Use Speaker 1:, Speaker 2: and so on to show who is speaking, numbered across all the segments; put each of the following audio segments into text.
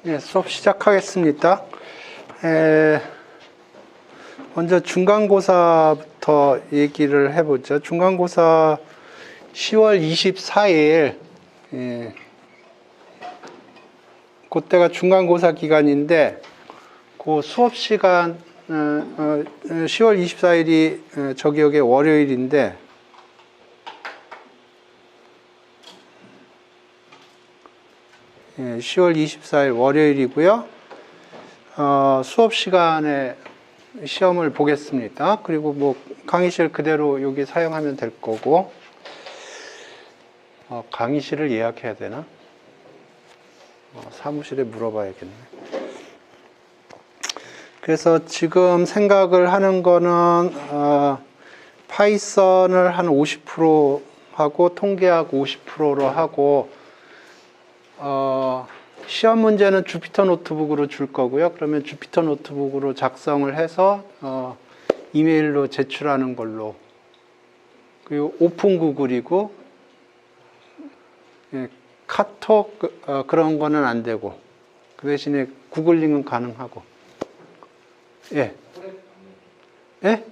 Speaker 1: 네, 수업 시작하겠습니다. 먼저 중간고사부터 얘기를 해보죠. 중간고사 10월 24일, 그때가 중간고사 기간인데, 그 수업 시간, 10월 24일이 저 기억에 월요일인데, 예, 10월 24일 월요일이고요. 수업 시간에 시험을 보겠습니다. 그리고 뭐 강의실 그대로 여기 사용하면 될 거고, 강의실을 예약해야 되나? 사무실에 물어봐야겠네. 그래서 지금 생각을 하는 거는 파이썬을 한 50% 하고 통계학 50%로 하고 시험 문제는 주피터 노트북으로 줄 거고요. 그러면 주피터 노트북으로 작성을 해서 이메일로 제출하는 걸로. 그리고 오픈 구글이고, 예, 카톡 그런 거는 안 되고, 그 대신에 구글링은 가능하고. 예. 예?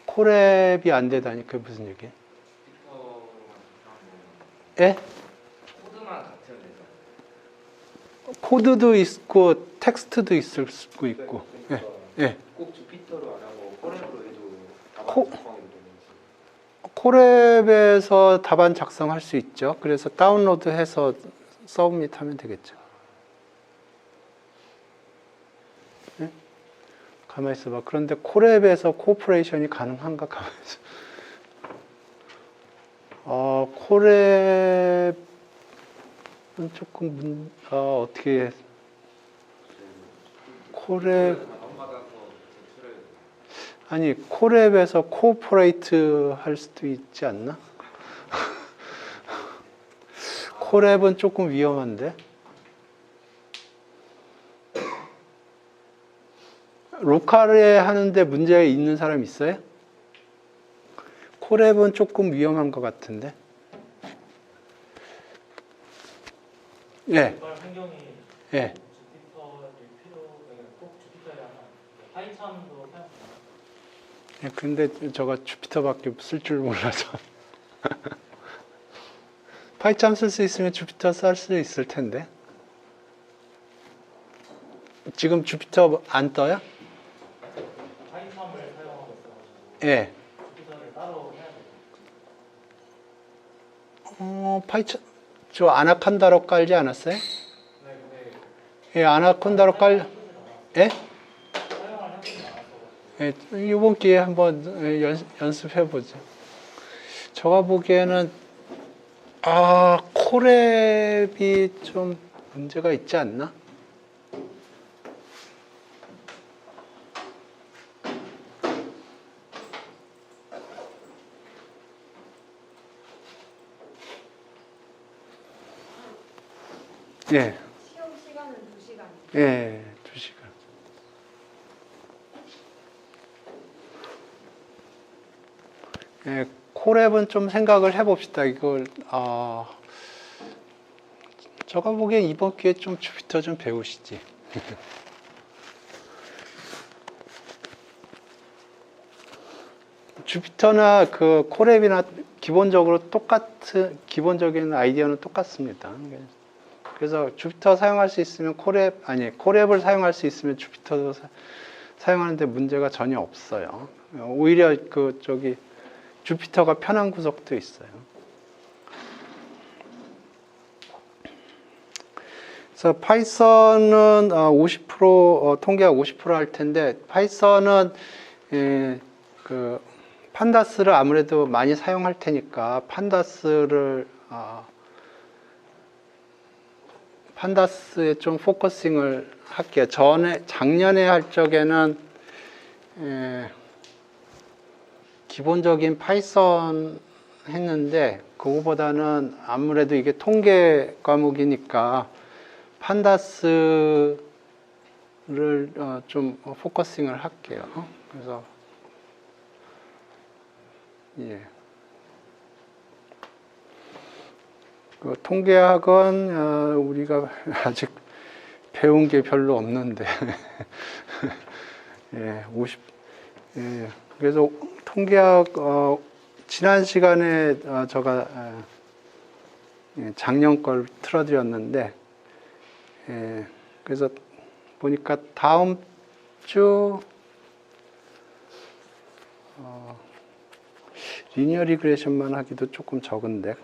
Speaker 1: 콜앱이 안 되다니 그게 무슨 얘기예요? 예? 코드도 있고 텍스트도 있을 수도 있고. 예. 예.
Speaker 2: 꼭 주피터로 안 하고 콜앱으로 해도 답안 작성해도 되는지.
Speaker 1: 콜앱에서 답안 작성할 수 있죠. 그래서 다운로드해서 서브밋 하면 되겠죠. 예? 가만히 있어봐. 그런데 콜앱에서 코퍼레이션이 가능한가? 가만히 있어. 콜앱은 조금 어떻게 콜앱 아니 콜앱에서 코퍼레이트 할 수도 있지 않나? 콜앱은 조금 위험한데. 로컬에 하는데 문제 있는 사람 있어요? 콜앱은 조금 위험한 것 같은데. 예.
Speaker 3: 환경이
Speaker 1: 예.
Speaker 3: 파이썬도 사용.
Speaker 1: 예, 근데 저가 주피터밖에 쓸 줄 몰라서. 파이썬 쓸 수 있으면 주피터 쓸 수 있을 텐데. 지금 주피터 안 떠요?
Speaker 3: 파이썬을 사용하고 있어가지고
Speaker 1: 예.
Speaker 3: 주피터를 따로 해야 돼요.
Speaker 1: 파이썬, 저 아나콘다로 깔지 않았어요?
Speaker 3: 네, 근데
Speaker 1: 예, 아나콘다로 깔, 예?
Speaker 3: 사용을 해보지 않았어가지고.
Speaker 1: 예, 이번 기회에 한번 연습해보죠. 제가 보기에는, 콜앱이 좀 문제가 있지 않나? 예.
Speaker 4: 시험 시간은 2시간이에요.
Speaker 1: 예, 2시간. 예, 콜앱은 좀 생각을 해봅시다. 이걸, 제가 보기엔 이번 기회에 좀 주피터 좀 배우시지. 주피터나 그 콜앱이나 기본적으로 기본적인 아이디어는 똑같습니다. 그래서 주피터 사용할 수 있으면 콜앱을 사용할 수 있으면 주피터도 사용하는데 문제가 전혀 없어요. 오히려 주피터가 편한 구석도 있어요. 그래서 파이썬은 50% 통계학 50%할 텐데 파이썬은 판다스를 아무래도 많이 사용할 테니까 판다스에 좀 포커싱을 할게요. 작년에 할 적에는 기본적인 파이썬 했는데 그거보다는 아무래도 이게 통계 과목이니까 판다스를 좀 포커싱을 할게요. 그래서 예. 그 통계학은 우리가 아직 배운 게 별로 없는데. 예, 예, 그래서 통계학, 지난 시간에 제가 작년 걸 틀어드렸는데, 예, 그래서 보니까 다음 주 리니어 리그레션만 하기도 조금 적은데,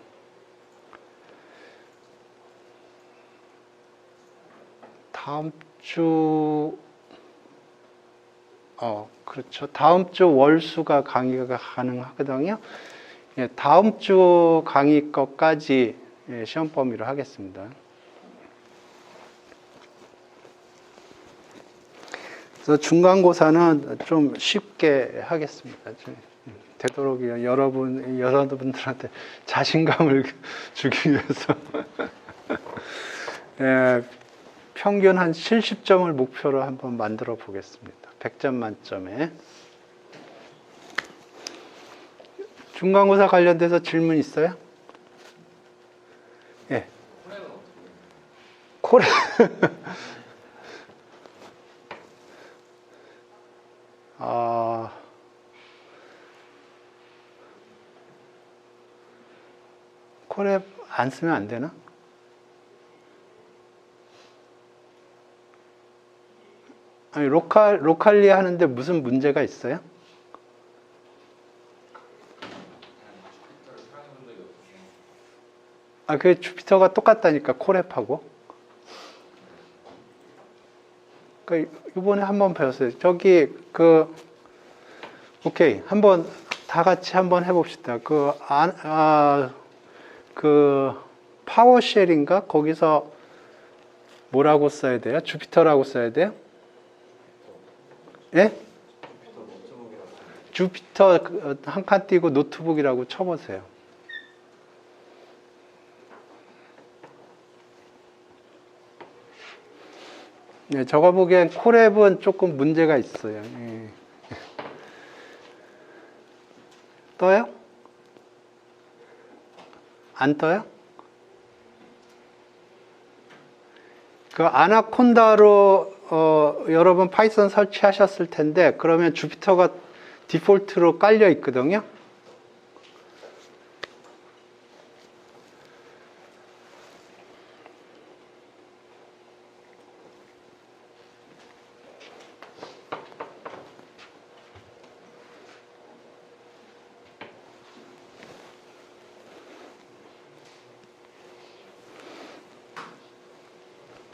Speaker 1: 다음 주 그렇죠. 다음 주 월수가 강의가 가능하거든요. 예, 다음 주 강의 것까지 시험 범위로 하겠습니다. 그래서 중간고사는 좀 쉽게 하겠습니다. 되도록 여러분들한테 자신감을 주기 위해서 예, 평균 한 70점을 목표로 한번 만들어 보겠습니다. 100점 만점에. 중간고사 관련돼서 질문 있어요? 예. 코레. 코레 안 쓰면 안 되나? 아니, 로컬리 하는데 무슨 문제가 있어요? 그 주피터가 똑같다니까, 코랩하고. 이번에 한번 배웠어요. 저기, 오케이. 한번, 다 같이 한번 해봅시다. 파워쉘인가? 거기서 뭐라고 써야 돼요? 주피터라고 써야 돼요? 예? 주피터 한 칸 띄고 노트북이라고 쳐보세요. 네, 저거 보기엔 코랩은 조금 문제가 있어요. 예. 떠요? 안 떠요? 아나콘다로 여러분 파이썬 설치하셨을 텐데, 그러면 주피터가 디폴트로 깔려 있거든요.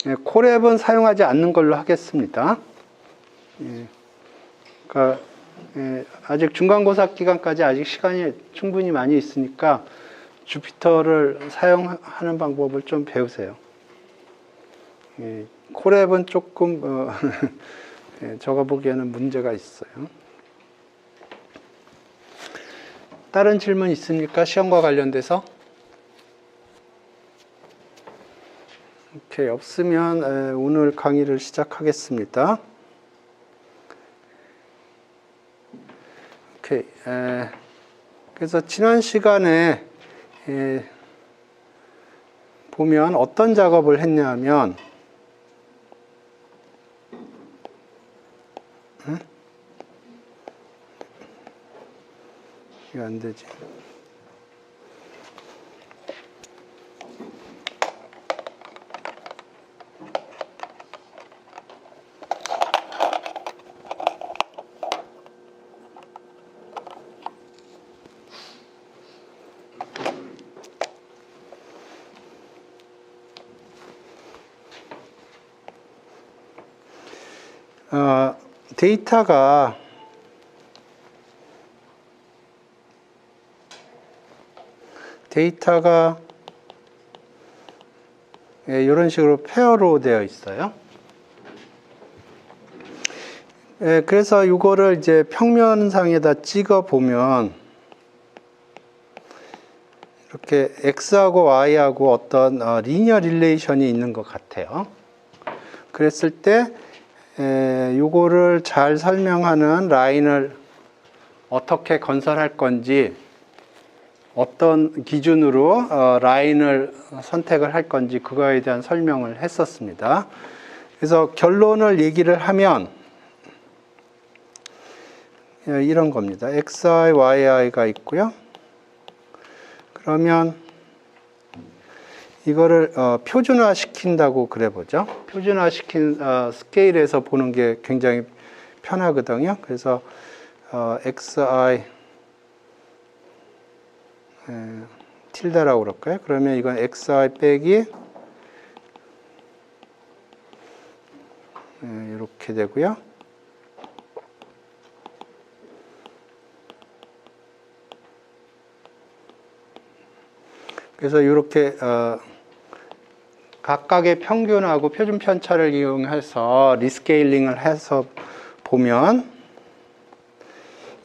Speaker 1: 예, 코랩은 사용하지 않는 걸로 하겠습니다. 예, 아직 중간고사 기간까지 아직 시간이 충분히 많이 있으니까 주피터를 사용하는 방법을 좀 배우세요. 예, 코랩은 조금 예, 제가 보기에는 문제가 있어요. 다른 질문 있습니까? 시험과 관련돼서? 오케이, 없으면 오늘 강의를 시작하겠습니다. 오케이, 그래서 지난 시간에 보면 어떤 작업을 했냐면, 이거 안 되지. 데이터가 이런 식으로 페어로 되어 있어요. 그래서 이거를 이제 평면상에다 찍어 보면 이렇게 X하고 Y하고 어떤 리니어 릴레이션이 있는 것 같아요. 그랬을 때 이거를 잘 설명하는 라인을 어떻게 건설할 건지, 어떤 기준으로 라인을 선택을 할 건지 그거에 대한 설명을 했었습니다. 그래서 결론을 얘기를 하면 이런 겁니다. xi, yi가 있고요. 그러면 이거를 표준화 시킨다고 그래 보죠. 표준화 시킨 스케일에서 보는 게 굉장히 편하거든요. 그래서 xi tilde라고 그럴까요? 그러면 이건 xi 빼기 이렇게 되고요. 그래서 이렇게 각각의 평균하고 표준 편차를 이용해서 리스케일링을 해서 보면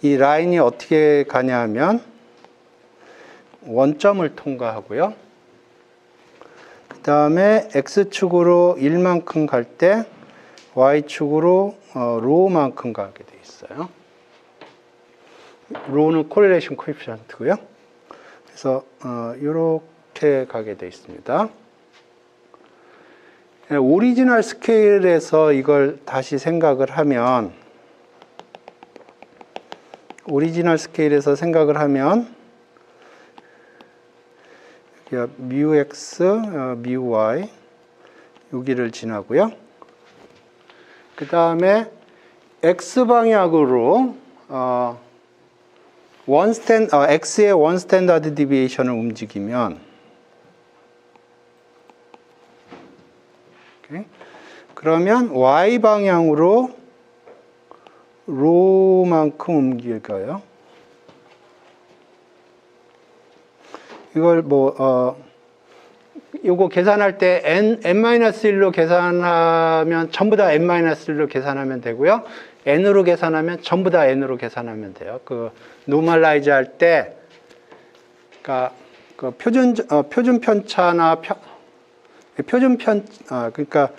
Speaker 1: 이 라인이 어떻게 가냐 하면 원점을 통과하고요. 그 다음에 X축으로 1만큼 갈 때 Y축으로 로우만큼 가게 돼 있어요. 로우는 코릴레이션 코에피션트고요. 그래서 이렇게 가게 돼 있습니다. 오리지널 스케일에서 이걸 다시 생각을 하면 뮤 x, 뮤 y 여기를 지나고요. 그 다음에 x 방향으로 x의 원 스탠다드 디비에이션을 움직이면 그러면 y 방향으로 로만큼 움직여요. 이걸 요거 계산할 때 n-1로 계산하면 전부 다 n-1로 계산하면 되고요. n으로 계산하면 전부 다 n으로 계산하면 돼요. 그 노멀라이즈 할 때 그러니까 그 표준 편차나 그러니까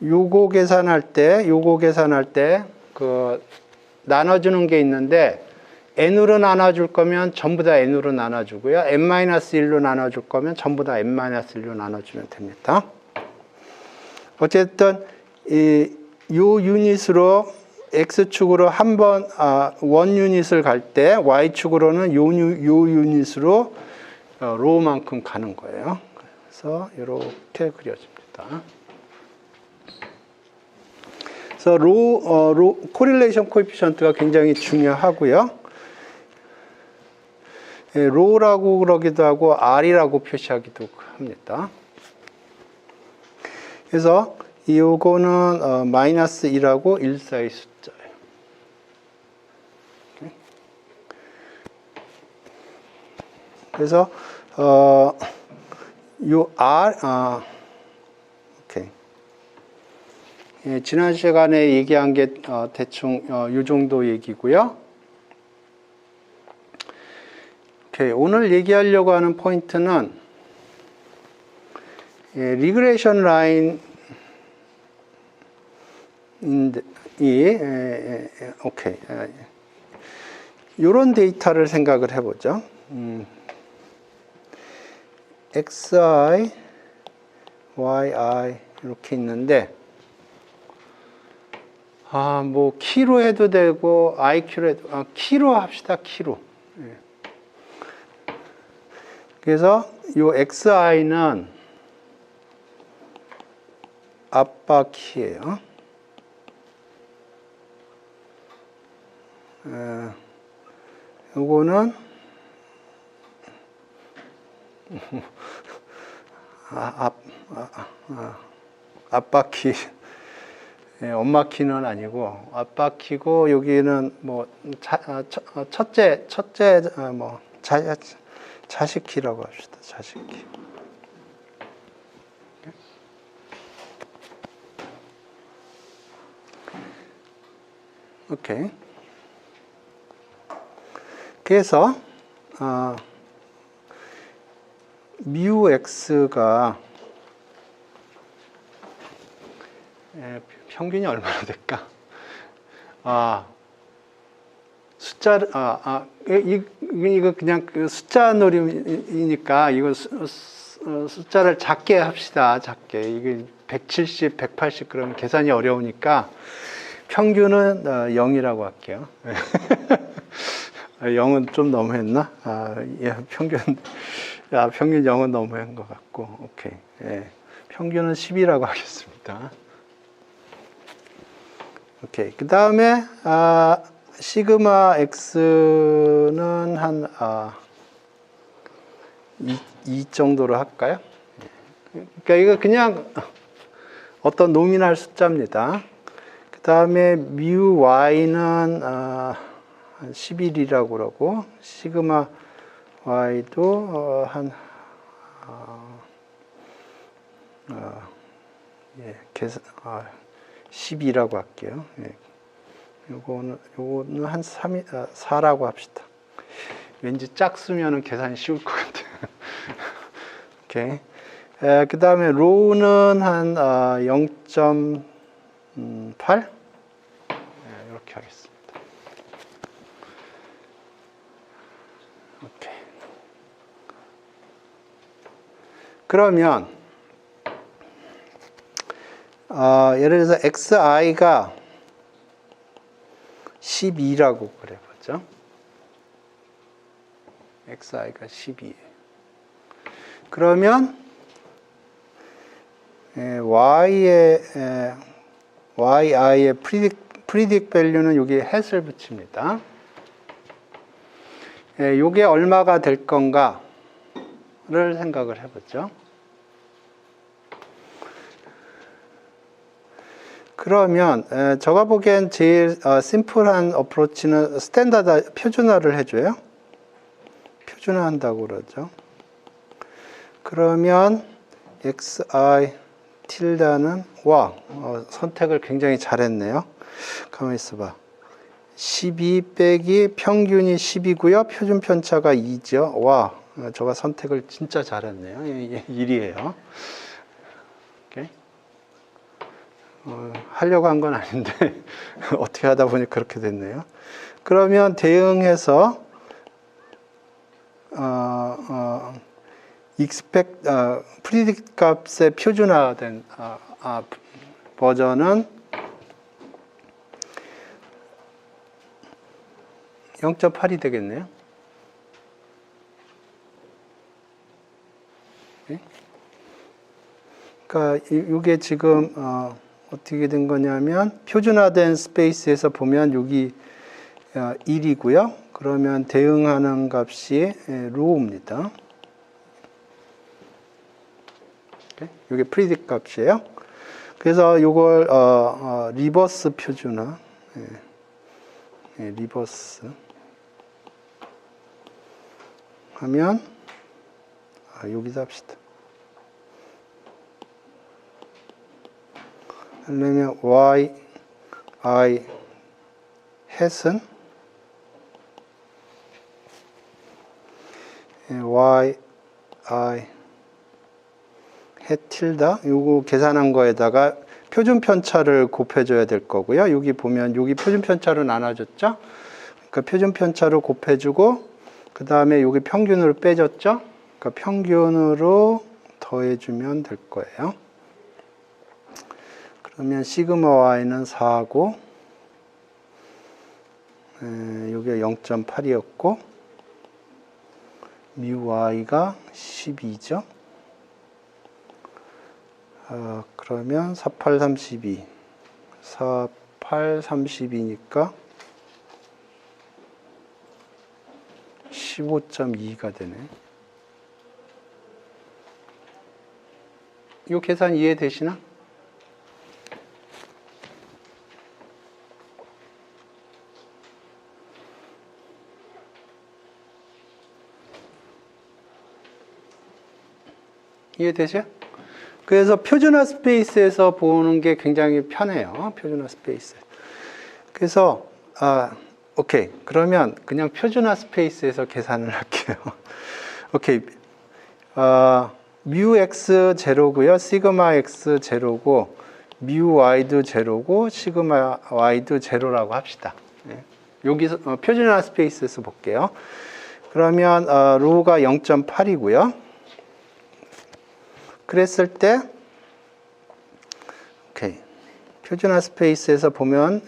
Speaker 1: 요거 계산할 때 그 나눠주는 게 있는데 n으로 나눠줄 거면 전부 다 n으로 나눠주고요. n-1로 나눠줄 거면 전부 다 n-1로 나눠주면 됩니다. 어쨌든 요 유닛으로 x축으로 한번 원 유닛을 갈 때 y축으로는 요 유닛으로 로우만큼 가는 거예요. 그래서 이렇게 그려집니다. 그래서 코릴레이션 코에피션트가 굉장히 중요하고요. 로우라고 그러기도 하고 R이라고 표시하기도 합니다. 그래서 요거는 마이너스 2라고 1 사이 숫자예요. 그래서 요 R 오케이. 예, 지난 시간에 얘기한 게 대충 요 정도 얘기고요. 오케이. 오늘 얘기하려고 하는 포인트는 리그레이션 라인 오케이. 이런 데이터를 생각을 해보죠. xi, yi 이렇게 있는데 뭐 키로 해도 되고 iq로 해도 키로 합시다. 키로. 예. 그래서 요 xi는 아빠 키예요. 요거는 아빠 키. 예, 엄마 키는 아니고 아빠 키고 여기는 뭐 첫째 뭐 자식 키라고 합시다. 자식 키. 오케이. 그래서 뮤 x가 평균이 얼마나 될까? 숫자 이거 그냥 그 숫자 놀이니까 이거 숫자를 작게 합시다. 작게. 이게 170, 180 그러면 계산이 어려우니까 평균은 0이라고 할게요. 0은 좀 너무했나? 예, 평균 0은 너무한 것 같고, 오케이. 예, 평균은 10이라고 하겠습니다. 오케이. 그 다음에, 시그마 x는 한, 2 정도로 할까요? 그러니까 이거 그냥 어떤 노미널 숫자입니다. 그 다음에 뮤 y는 한 11이라고 그러고 시그마 y도 한 계산 12라고 할게요. 예. 요거는 한 4라고 합시다. 왠지 짝수면은 계산이 쉬울 것 같아요. 오케이. 그 다음에 로우는 한 0.8 이렇게 하겠습니다. 오케이. 그러면 예를 들어서 xi가 12라고 그래보죠. xi가 12. 그러면 yi의 predict value는 여기에 hat을 붙입니다. 이게 얼마가 될 건가를 생각을 해보죠. 그러면 제가 보기엔 제일 심플한 어프로치는 스탠다드 표준화를 해줘요. 표준화한다고 그러죠. 그러면 xi 틸다는 선택을 굉장히 잘했네요. 가만히 있어봐. 12 빼기 평균이 10이고요. 표준 편차가 2죠. 저가 선택을 진짜 잘했네요. 1이에요. 오케이. 하려고 한 건 아닌데 어떻게 하다 보니 그렇게 됐네요. 그러면 대응해서 predict 값의 표준화된 버전은 0.8이 되겠네요. 그러니까 이게 지금 어떻게 된 거냐면 표준화된 스페이스에서 보면 여기 1이고요. 그러면 대응하는 값이 로우입니다. 이게 프리딕 값이에요. 그래서 이걸 리버스 표준화, 리버스 하면 여기서 합시다. 하려면 y i hat은 y i hat 틸다 요거 계산한 거에다가 표준 편차를 곱해줘야 될 거고요. 여기 보면 여기 표준 편차로 나눠줬죠. 그러니까 표준 편차로 곱해주고 그 다음에 여기 평균으로 빼줬죠. 그러니까 평균으로 더해주면 될 거예요. 그러면 시그마 y는 4고 여기가 0.8이었고 뮤 y가 12죠. 그러면 48, 32 48, 32니까 15.2가 되네. 이 계산 이해되시나? 이해되죠? 그래서 표준화 스페이스에서 보는 게 굉장히 편해요. 표준화 스페이스. 그래서 오케이. 그러면 그냥 표준화 스페이스에서 계산을 할게요. 오케이. 뮤 x 제로고요. 시그마 x 제로고 뮤 y도 제로고 시그마 y도 제로라고 합시다. 여기서 표준화 스페이스에서 볼게요. 그러면 로우가 0.8이고요. 그랬을 때 오케이. 표준화 스페이스에서 보면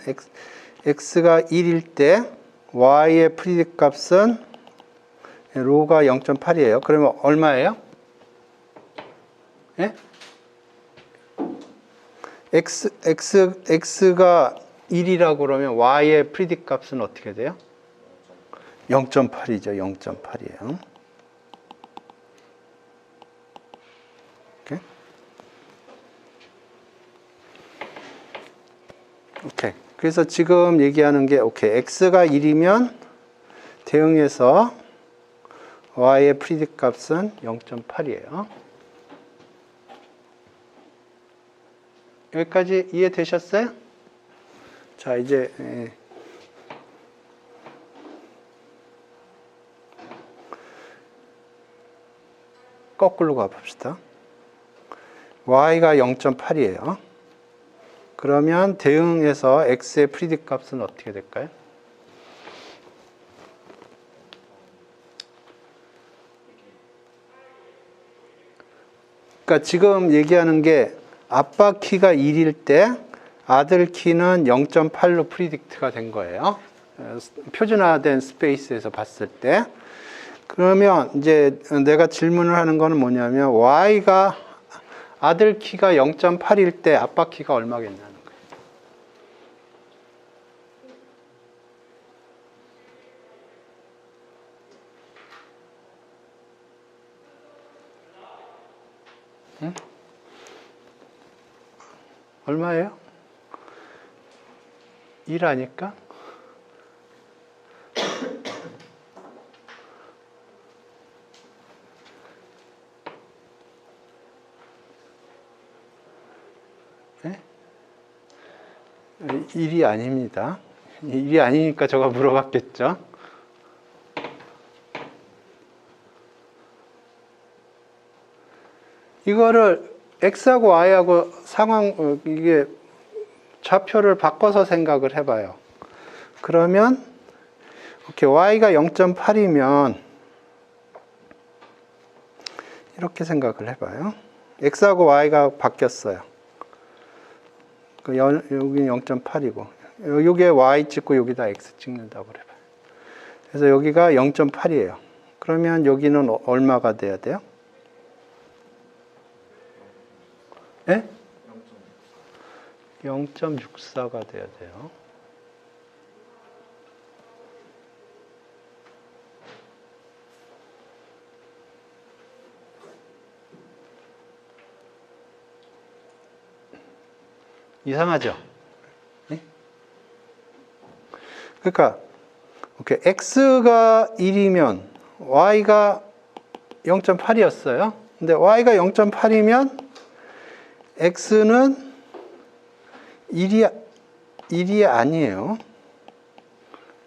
Speaker 1: x가 1일 때 y의 프리딕 값은 로가 0.8이에요. 그러면 얼마예요? 예? x가 1이라고 그러면 y의 프리딕 값은 어떻게 돼요? 0.8이죠. 0.8이에요. 오케이. 그래서 지금 얘기하는 게 오케이. x가 1이면 대응해서 y의 프리딕 값은 0.8이에요. 여기까지 이해되셨어요? 자, 이제 거꾸로 가봅시다. y가 0.8이에요. 그러면 대응해서 x의 프리딕 값은 어떻게 될까요? 그러니까 지금 얘기하는 게 아빠 키가 1일 때 아들 키는 0.8로 프리딕트가 된 거예요. 표준화된 스페이스에서 봤을 때. 그러면 이제 내가 질문을 하는 거는 뭐냐면 y가 아들 키가 0.8일 때 아빠 키가 얼마겠냐는 거예요. 응? 얼마예요? 1 아니까? 네? 1이 아닙니다. 1이 아니니까 저가 물어봤겠죠. 이거를 x하고 y하고 이게 좌표를 바꿔서 생각을 해봐요. 그러면 이렇게 y가 0.8이면 이렇게 생각을 해봐요. x하고 y가 바뀌었어요. 여기는 0.8이고 여기에 y 찍고 여기다 x 찍는다고 해봐요. 그래서 여기가 0.8이에요. 그러면 여기는 얼마가 돼야 돼요? 네? 0.64가 돼야 돼요. 이상하죠? 네? 그러니까 오케이. x가 1이면 y가 0.8이었어요. 근데 y가 0.8이면 x는 1이 아니에요.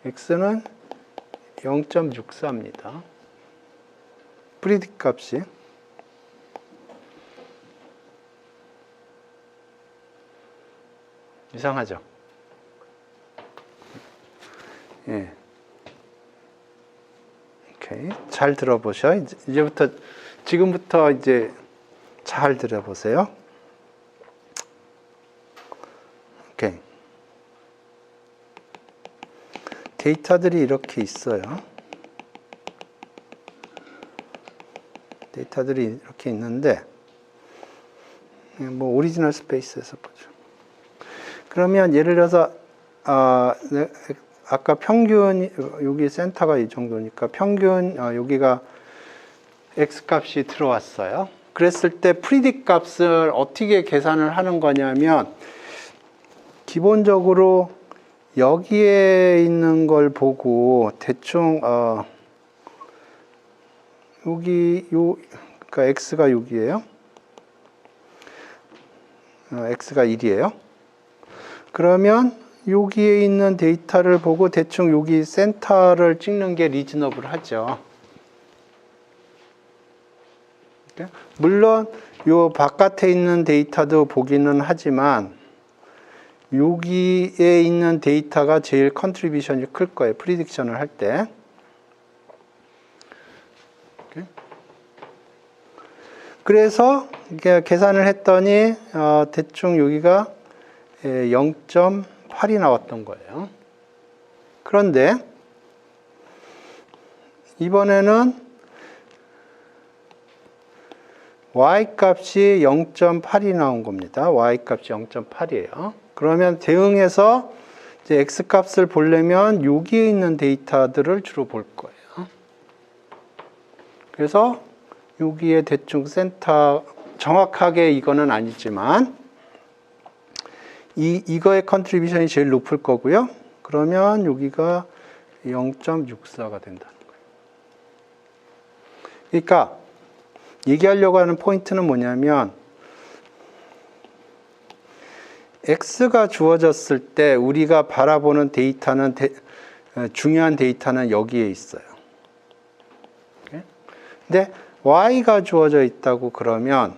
Speaker 1: x는 0.64입니다. 프리딕 값이. 이상하죠? 예. 오케이. 잘 들어보셔. 지금부터 이제 잘 들어보세요. 오케이. 데이터들이 이렇게 있어요. 데이터들이 이렇게 있는데, 뭐 오리지널 스페이스에서 보죠. 그러면 예를 들어서 아까 평균 여기 센터가 이 정도니까 평균 여기가 x 값이 들어왔어요. 그랬을 때 프리딕 값을 어떻게 계산을 하는 거냐면 기본적으로 여기에 있는 걸 보고 대충 그러니까 x가 6이에요. x가 1이에요. 그러면 여기에 있는 데이터를 보고 대충 여기 센터를 찍는 게 리즈너블 하죠. 물론 요 바깥에 있는 데이터도 보기는 하지만 여기에 있는 데이터가 제일 컨트리뷰션이 클 거예요. 프리딕션을 할 때. 그래서 이게 계산을 했더니 대충 여기가 0.8이 나왔던 거예요. 그런데 이번에는 y-값이 0.8이 나온 겁니다. y-값이 0.8이에요. 그러면 대응해서 이제 x-값을 보려면 여기에 있는 데이터들을 주로 볼 거예요. 그래서 여기에 대충 센터, 정확하게 이거는 아니지만 이거의 컨트리뷰션이 제일 높을 거고요. 그러면 여기가 0.64가 된다는 거예요. 그러니까 얘기하려고 하는 포인트는 뭐냐면 x가 주어졌을 때 우리가 바라보는 데이터는 중요한 데이터는 여기에 있어요. 근데 y가 주어져 있다고 그러면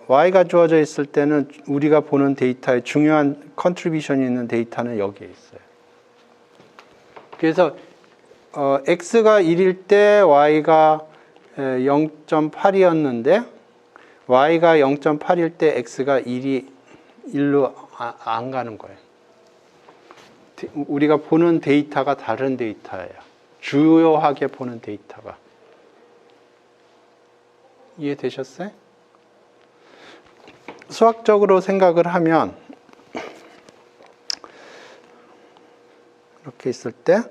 Speaker 1: y가 주어져 있을 때는 우리가 보는 데이터에 중요한 컨트리뷰션이 있는 데이터는 여기에 있어요. 그래서 x가 1일 때 y가 0.8이었는데 y가 0.8일 때 x가 1로 안 가는 거예요. 우리가 보는 데이터가 다른 데이터예요. 주요하게 보는 데이터가. 이해되셨어요? 수학적으로 생각을 하면 이렇게 있을 때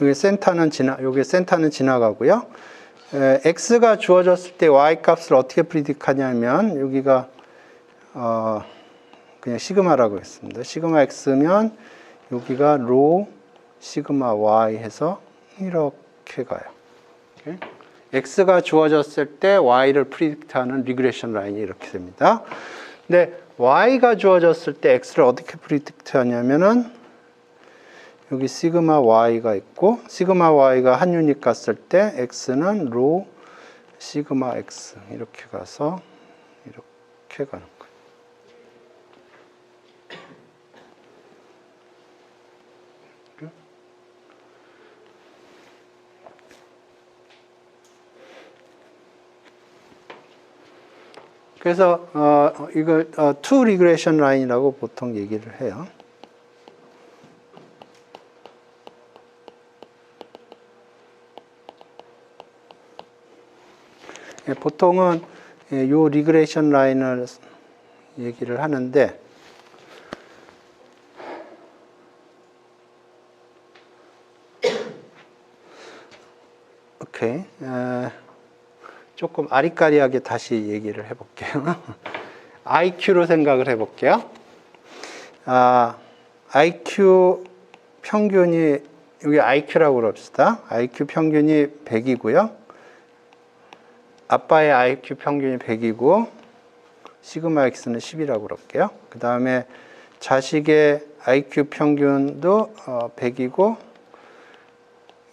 Speaker 1: 여기 센터는 지나가고요. x가 주어졌을 때 y 값을 어떻게 프리딕하냐면 여기가 그냥 시그마라고 했습니다. 시그마 x면 여기가 로 시그마 y 해서 이렇게 가요. 오케이? x가 주어졌을 때 y를 프리딕트하는 리그레션 라인이 이렇게 됩니다. 근데 y가 주어졌을 때 x를 어떻게 프리딕트하냐면은 여기 시그마 y가 있고 시그마 y가 한 유닛 갔을 때 x는 로 시그마 x 이렇게 가서 이렇게 가는 거예요. 그래서 이걸 투 리그레션 라인이라고 보통 얘기를 해요. 보통은 이 리그레션 라인을 얘기를 하는데 오케이. 조금 아리까리하게 다시 얘기를 해볼게요. IQ로 생각을 해볼게요. IQ 평균이 여기 IQ라고 그럽시다. IQ 평균이 100이고요. 아빠의 IQ 평균이 100이고 시그마 X는 10이라고 그럴게요. 그 다음에 자식의 IQ 평균도 100이고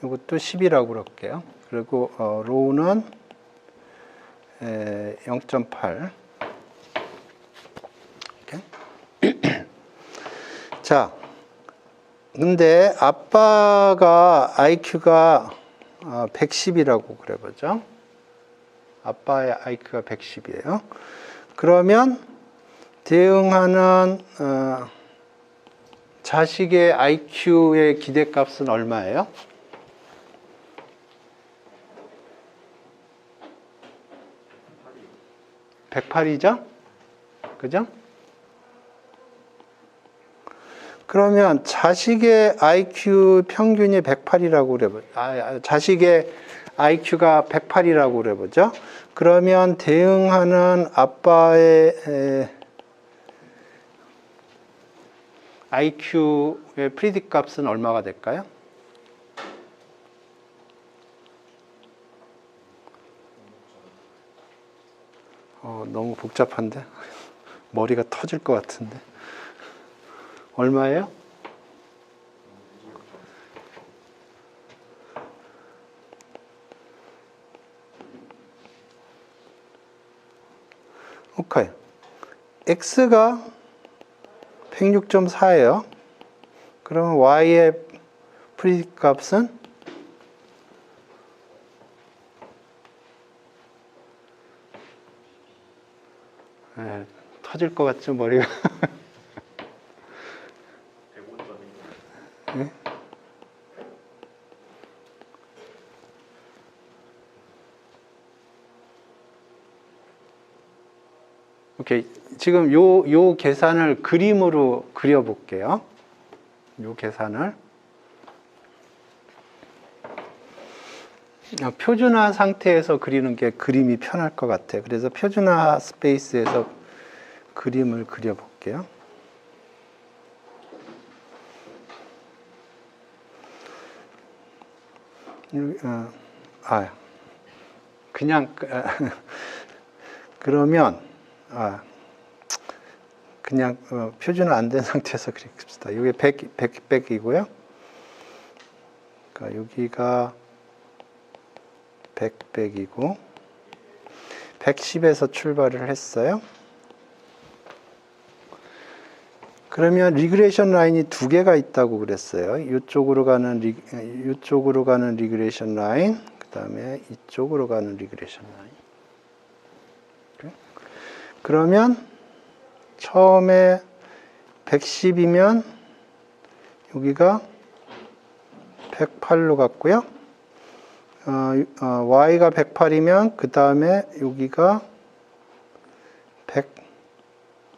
Speaker 1: 이것도 10이라고 그럴게요. 그리고 로우는 0.8. 자, 근데 아빠가 IQ가 110이라고 그래보죠. 아빠의 IQ가 110이에요. 그러면 대응하는 자식의 IQ의 기대값은 얼마예요? 108이죠? 그죠? 그러면 자식의 IQ 평균이 108이라고 그래보죠. 자식의 IQ가 108이라고 그래보죠. 그러면 대응하는 아빠의 IQ의 프리딕 값은 얼마가 될까요? 너무 복잡한데? 머리가 터질 것 같은데. 얼마예요? 오케이. X가 106.4예요. 그러면 Y의 프리딕 값은 터질 것 같죠, 머리가?
Speaker 2: 105점이.
Speaker 1: 오케이. 지금 요 계산을 그림으로 그려볼게요. 요 계산을. 표준화 상태에서 그리는 게 그림이 편할 것 같아요. 그래서 표준화 스페이스에서 그림을 그려볼게요. 그냥 그러면 그냥 표준화 안 된 상태에서 그립시다. 이게 100이고요. 그러니까 여기가 100이고 110에서 출발을 했어요. 그러면 리그레이션 라인이 두 개가 있다고 그랬어요. 이쪽으로 가는 리그레이션 라인, 그 다음에 이쪽으로 가는 리그레이션 라인. 그러면 처음에 110이면 여기가 108로 갔고요. y가 108이면 그 다음에 여기가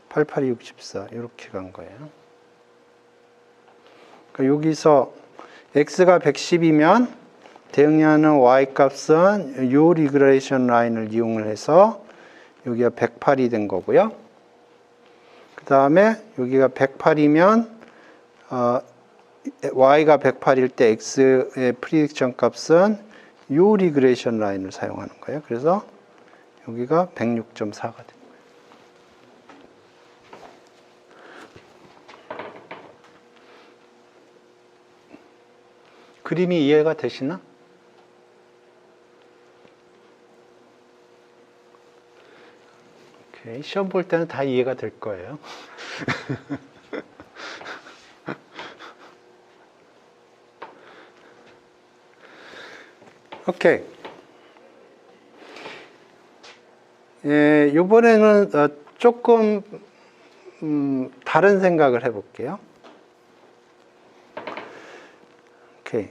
Speaker 1: 88이 64 이렇게 간 거예요. 그러니까 여기서 x가 110이면 대응하는 y 값은 이 리그레이션 라인을 이용을 해서 여기가 108이 된 거고요. 그 다음에 여기가 108이면 y가 108일 때 x의 프리딕션 값은 이 리그레이션 라인을 사용하는 거예요. 그래서 여기가 106.4가 됩니다. 그림이 이해가 되시나? 오케이. 시험 볼 때는 다 이해가 될 거예요. 오케이. 이번에는 조금 다른 생각을 해볼게요. 오케이.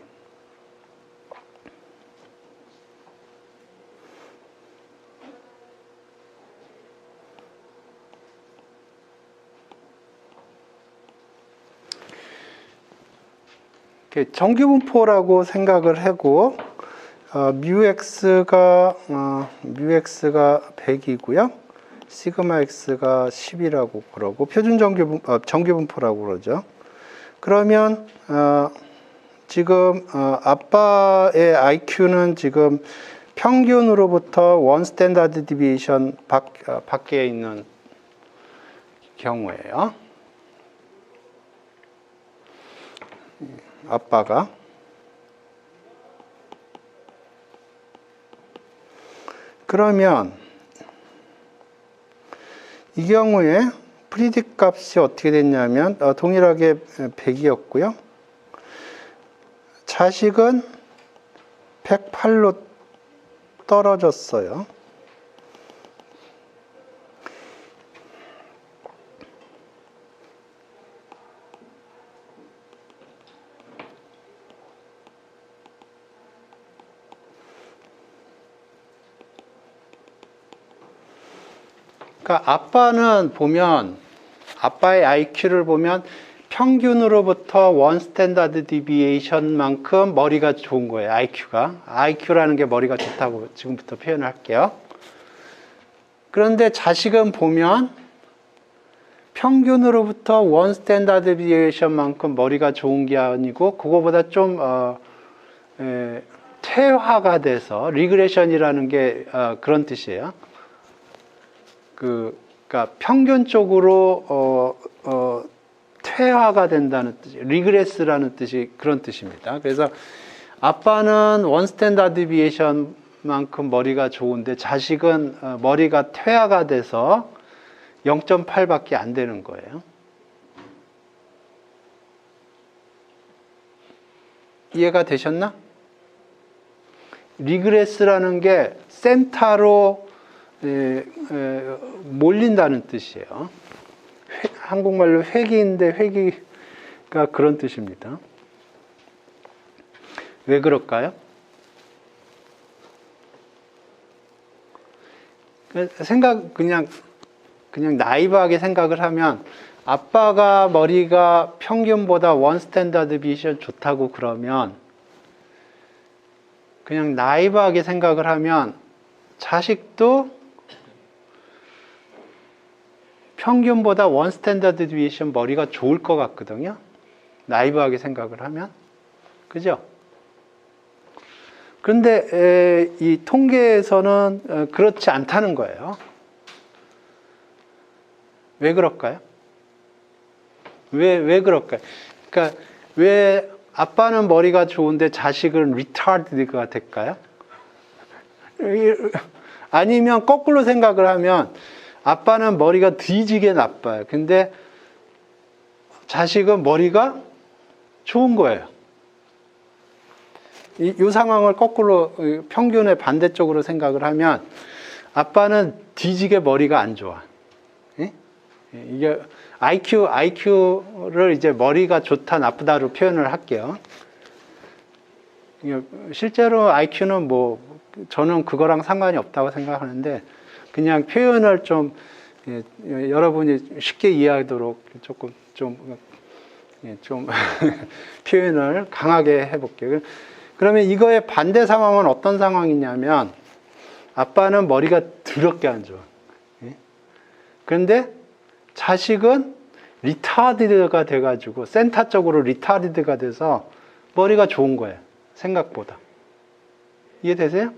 Speaker 1: 정규분포라고 생각을 하고 뮤x가 100이고요. 시그마 x가 10이라고 그러고 표준 정규분포라고 그러죠. 그러면 지금 아빠의 IQ는 지금 평균으로부터 원 스탠다드 디비에이션 밖에 있는 경우예요. 아빠가. 그러면 이 경우에 프리딕 값이 어떻게 됐냐면 동일하게 100이었고요. 자식은 108로 떨어졌어요. 그러니까 아빠의 IQ를 보면 평균으로부터 원 스탠다드 디비에이션만큼 머리가 좋은 거예요. IQ라는 게 머리가 좋다고 지금부터 표현을 할게요. 그런데 자식은 보면 평균으로부터 원 스탠다드 디비에이션만큼 머리가 좋은 게 아니고 그거보다 좀 퇴화가 돼서 리그레션이라는 게 그런 뜻이에요. 그러니까 평균적으로 퇴화가 된다는 뜻이, 리그레스라는 뜻이 그런 뜻입니다. 그래서 아빠는 원 스탠다드 디비에이션만큼 머리가 좋은데 자식은 머리가 퇴화가 돼서 0.8밖에 안 되는 거예요. 이해가 되셨나? 리그레스라는 게 센터로 몰린다는 뜻이에요. 한국말로 회기인데 회기가 그런 뜻입니다. 왜 그럴까요? 그냥 나이브하게 생각을 하면 아빠가 머리가 평균보다 원 스탠다드 디비에이션 좋다고 그러면 그냥 나이브하게 생각을 하면 자식도 평균보다 원 스탠다드 디비에이션 머리가 좋을 것 같거든요. 나이브하게 생각을 하면. 그죠? 그런데 이 통계에서는 그렇지 않다는 거예요. 왜 그럴까요? 왜 그럴까요? 그러니까 왜 아빠는 머리가 좋은데 자식은 retarded가 될까요? 아니면 거꾸로 생각을 하면 아빠는 머리가 뒤지게 나빠요. 근데 자식은 머리가 좋은 거예요. 이 상황을 거꾸로 평균의 반대쪽으로 생각을 하면 아빠는 뒤지게 머리가 안 좋아. 이게 IQ를 이제 머리가 좋다 나쁘다로 표현을 할게요. 실제로 IQ는 뭐 저는 그거랑 상관이 없다고 생각하는데 그냥 표현을 좀 여러분이 쉽게 이해하도록 좀 표현을 강하게 해볼게요. 그러면 이거의 반대 상황은 어떤 상황이냐면 아빠는 머리가 더럽게 안 좋아. 그런데 자식은 리타디드가 돼가지고 센터 쪽으로 리타디드가 돼서 머리가 좋은 거예요. 생각보다. 이해되세요?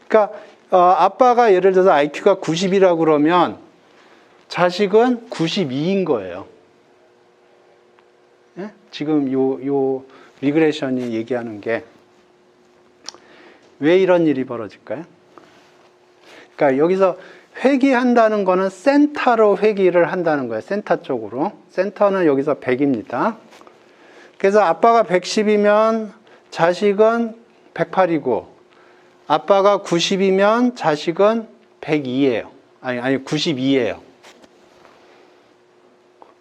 Speaker 1: 그러니까 아빠가 예를 들어서 IQ가 90이라고 그러면 자식은 92인 거예요. 예? 지금 요 리그레션이 얘기하는 게 왜 이런 일이 벌어질까요? 그러니까 여기서 회귀한다는 거는 센터로 회귀를 한다는 거예요. 센터 쪽으로. 센터는 여기서 100입니다. 그래서 아빠가 110이면 자식은 108이고 아빠가 90이면 자식은 102예요. 아니 92예요.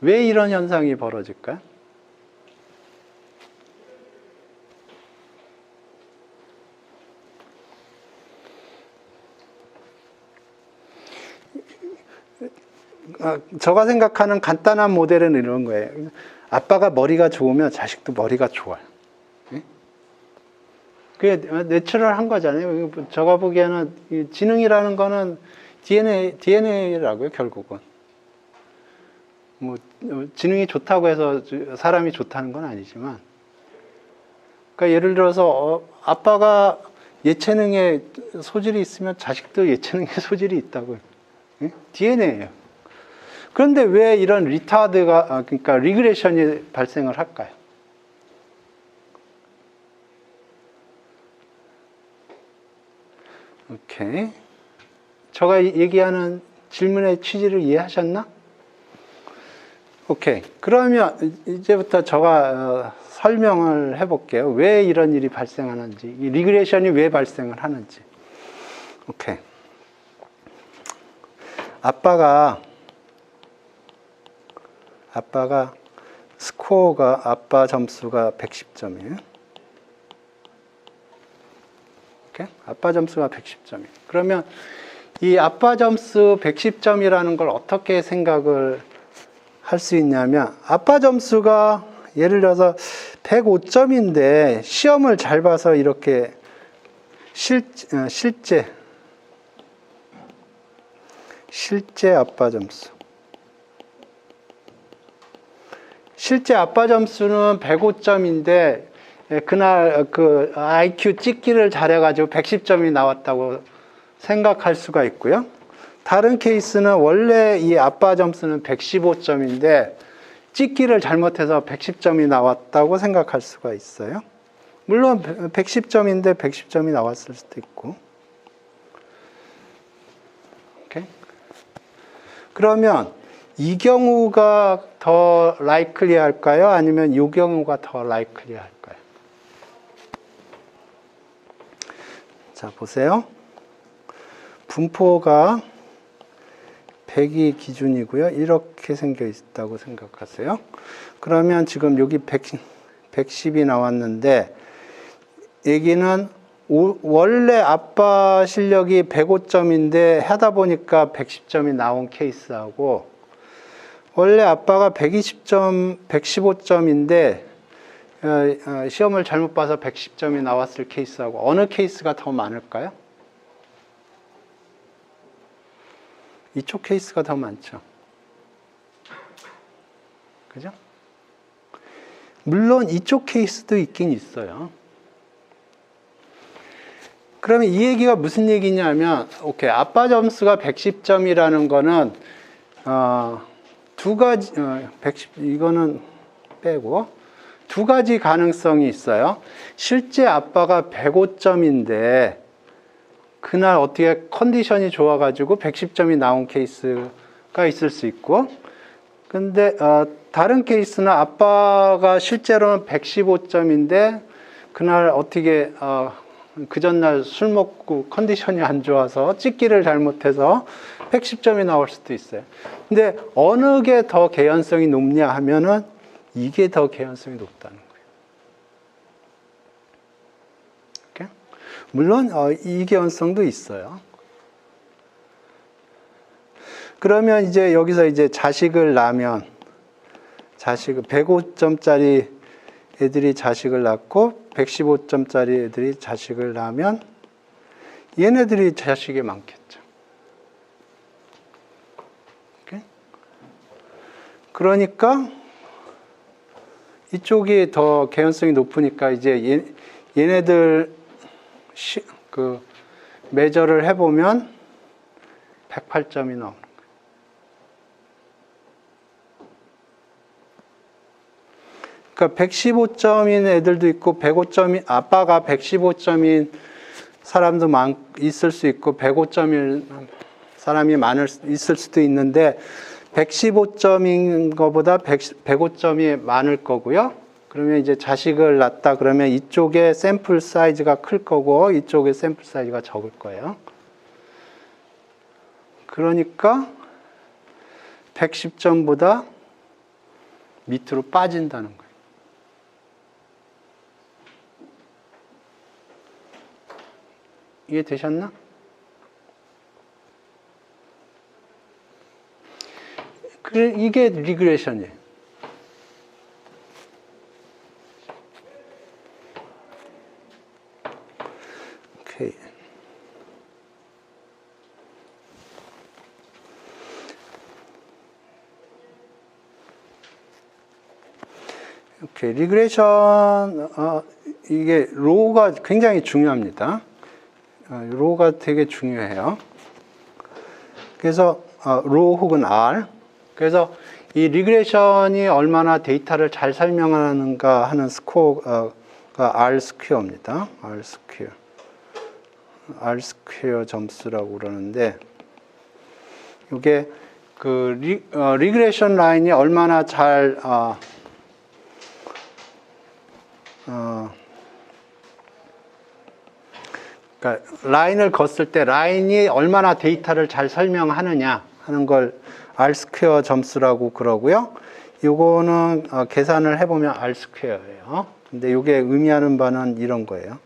Speaker 1: 왜 이런 현상이 벌어질까요? 제가 생각하는 간단한 모델은 이런 거예요. 아빠가 머리가 좋으면 자식도 머리가 좋아요. 그게 내추럴한 거잖아요. 제가 보기에는 지능이라는 거는 DNA라고요, 결국은. 뭐 지능이 좋다고 해서 사람이 좋다는 건 아니지만, 그러니까 예를 들어서 아빠가 예체능에 소질이 있으면 자식도 예체능에 소질이 있다고요. DNA예요. 그런데 왜 이런 그러니까 리그레션이 발생을 할까요? 오케이. 제가 얘기하는 질문의 취지를 이해하셨나? 오케이. 그러면 이제부터 제가 설명을 해볼게요. 왜 이런 일이 발생하는지, 이 리그레션이 왜 발생을 하는지. 오케이. 아빠가 스코어가 아빠 점수가 110점이에요. 오케이? 아빠 점수가 110점이에요. 그러면 이 아빠 점수 110점이라는 걸 어떻게 생각을 할 수 있냐면 아빠 점수가 예를 들어서 105점인데 시험을 잘 봐서 이렇게 실제 아빠 점수. 실제 아빠 점수는 105점인데 그날 그 IQ 찍기를 잘해가지고 110점이 나왔다고 생각할 수가 있고요. 다른 케이스는 원래 이 아빠 점수는 115점인데 찍기를 잘못해서 110점이 나왔다고 생각할 수가 있어요. 물론 110점인데 110점이 나왔을 수도 있고. 오케이? 그러면 이 경우가 더 likely 할까요? 아니면 이 경우가 더 likely 할까요? 자, 보세요. 분포가 100이 기준이고요. 이렇게 생겨 있다고 생각하세요. 그러면 지금 여기 110이 나왔는데 얘기는 원래 아빠 실력이 105점인데 하다 보니까 110점이 나온 케이스하고 원래 아빠가 120점, 115점인데 시험을 잘못 봐서 110점이 나왔을 케이스하고 어느 케이스가 더 많을까요? 이쪽 케이스가 더 많죠. 그죠? 물론 이쪽 케이스도 있긴 있어요. 그러면 이 얘기가 무슨 얘기냐면, 오케이, 아빠 점수가 110점이라는 거는, 두 가지, 110, 이거는 빼고, 두 가지 가능성이 있어요. 실제 아빠가 105점인데, 그날 어떻게 컨디션이 좋아가지고 110점이 나온 케이스가 있을 수 있고, 근데, 다른 케이스는 아빠가 실제로는 115점인데, 그날 어떻게, 그 전날 술 먹고 컨디션이 안 좋아서 찍기를 잘못해서 110점이 나올 수도 있어요. 근데 어느 게 더 개연성이 높냐 하면은 이게 더 개연성이 높다는 거예요. 물론 이 개연성도 있어요. 그러면 이제 여기서 이제 자식을 낳으면 105점짜리 애들이 자식을 낳고 115점짜리 애들이 자식을 낳으면 얘네들이 자식이 많겠죠. 오케이? 그러니까 이쪽이 더 개연성이 높으니까 이제 얘네들 그 매저를 해보면 108점이 나오는 거예요. 그러니까 115점인 애들도 있고 105점인 아빠가 115점인 사람도 있을 수 있고 105점인 사람이 있을 수도 있는데 115점인 것보다 105점이 많을 거고요. 그러면 이제 자식을 낳았다 그러면 이쪽에 샘플 사이즈가 클 거고 이쪽에 샘플 사이즈가 적을 거예요. 그러니까 110점보다 밑으로 빠진다는 거예요. 이해 되셨나? 그래, 이게 리그레션이에요. 오케이. 오케이. 리그레션, 이게 로우가 굉장히 중요합니다. 로우가 되게 중요해요. 그래서 로 혹은 R. 그래서 이 리그레션이 얼마나 데이터를 잘 설명하는가 하는 스코어가 R 스퀘어입니다. R 스퀘어. R 스퀘어 점수라고 그러는데 이게 그 리그레션 라인이 얼마나 잘 그러니까 라인을 걷을 때 라인이 얼마나 데이터를 잘 설명하느냐 하는 걸 R 스퀘어 점수라고 그러고요. 요거는 계산을 해보면 R 스퀘어예요. 근데 요게 의미하는 바는 이런 거예요.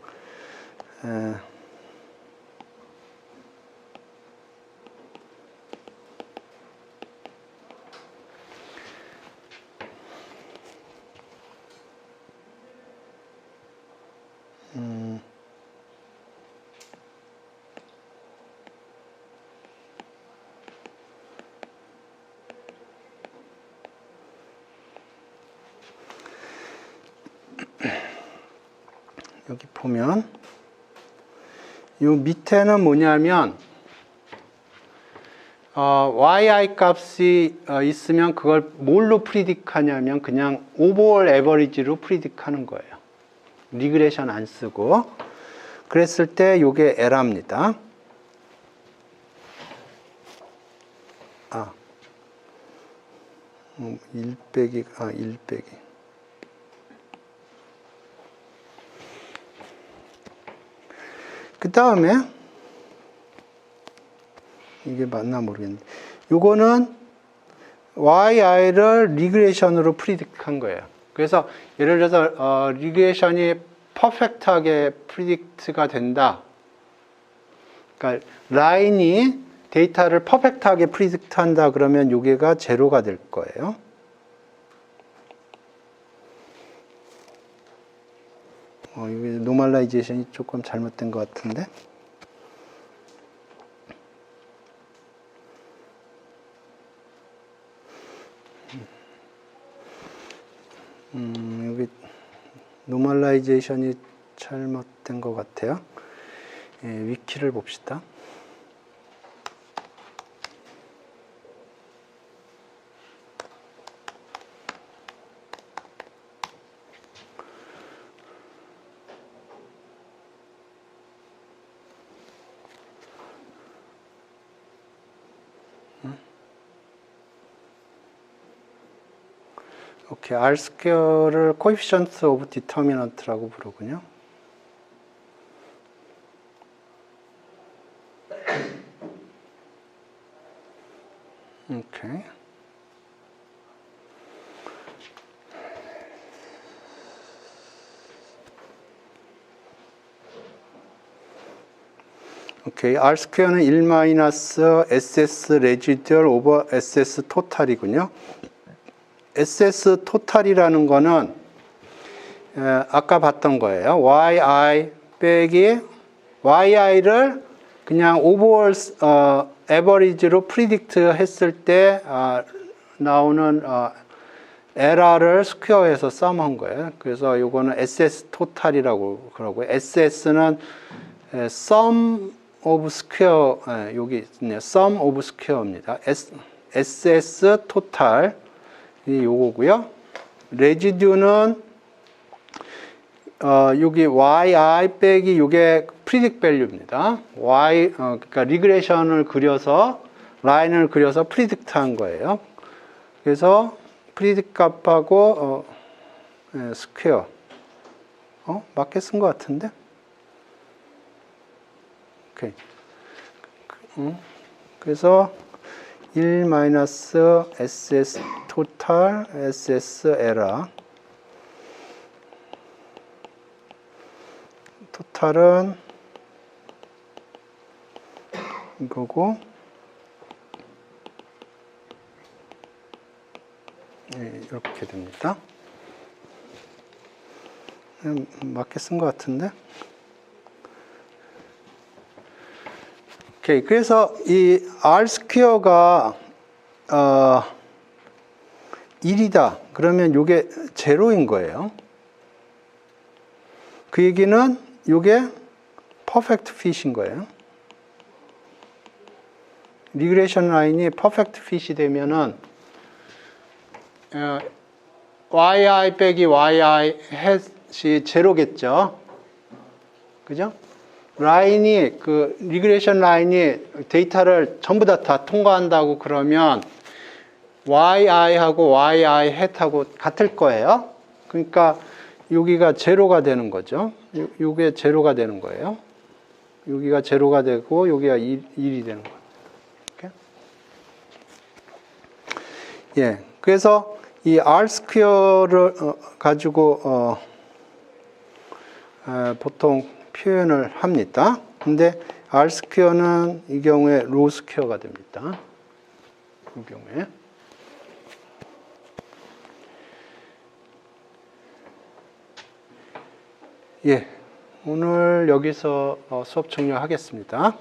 Speaker 1: 여기 보면 이 밑에는 뭐냐면 yi 값이 있으면 그걸 뭘로 프리딕하냐면 그냥 오버올 에버리지로 프리딕하는 거예요. 리그레션 안 쓰고. 그랬을 때 이게 에러입니다. 1 빼기 1 빼기 그 다음에 이게 맞나 모르겠는데. 요거는 yi를 리그레이션으로 프리딕트한 거예요. 그래서 예를 들어서 리그레이션이 퍼펙트하게 프리딕트가 된다. 그러니까 라인이 데이터를 퍼펙트하게 프리딕트한다 그러면 요게가 제로가 될 거예요. 이게 노멀라이제이션이 조금 잘못된 것 같은데. 여기 노멀라이제이션이 잘못된 것 같아요. 예, 위키를 봅시다. 오케이, R 스퀘어를 coefficient of determinant라고 부르군요. 오케이. 오케이, R 스퀘어는 1 마이너스 SS 레지듀얼 오버 SS 토탈이군요. SS 토탈이라는 거는 아까 봤던 거예요. yi 빼기 yi를 그냥 오버올 에버리지로 프리딕트 했을 때 나오는 에러를 스퀘어해서 썸한 거예요. 그래서 이거는 SS 토탈이라고 그러고요. SS는 sum of square, 여기 있네요. sum of square입니다. SS 토탈 이 요거고요. 레지듀는 여기 yi 빼기 요게 프리딕 밸류입니다. 그러니까 리그레이션을 그려서 라인을 그려서 프리딕트한 거예요. 그래서 프리딕 값하고 스퀘어 맞게 쓴 것 같은데. 오케이. 그래서 1 마이너스 SS 토탈 SS 에러 토탈은 이거고 네, 이렇게 됩니다. 맞게 쓴 것 같은데. 오케이. 그래서 이 R 스퀘어가 1이다. 그러면 이게 제로인 거예요. 그 얘기는 이게 퍼펙트 핏인 거예요. 리그레이션 라인이 퍼펙트 핏이 되면은 yi 빼기 yi 햇이 제로겠죠. 그죠? 라인이 그 리그레이션 라인이 데이터를 전부 다 통과한다고 그러면 yi하고 yi 햇하고 같을 거예요. 그러니까 여기가 제로가 되는 거죠. 요게 제로가 되는 거예요. 여기가 제로가 되고 여기가 1이 되는 거예요. 이렇게. 예. 그래서 이 R 스퀘어를 가지고 보통 표현을 합니다. 근데 R 스퀘어는 이 경우에 로 스퀘어가 됩니다. 이 경우에. 예. 오늘 여기서 수업 종료하겠습니다.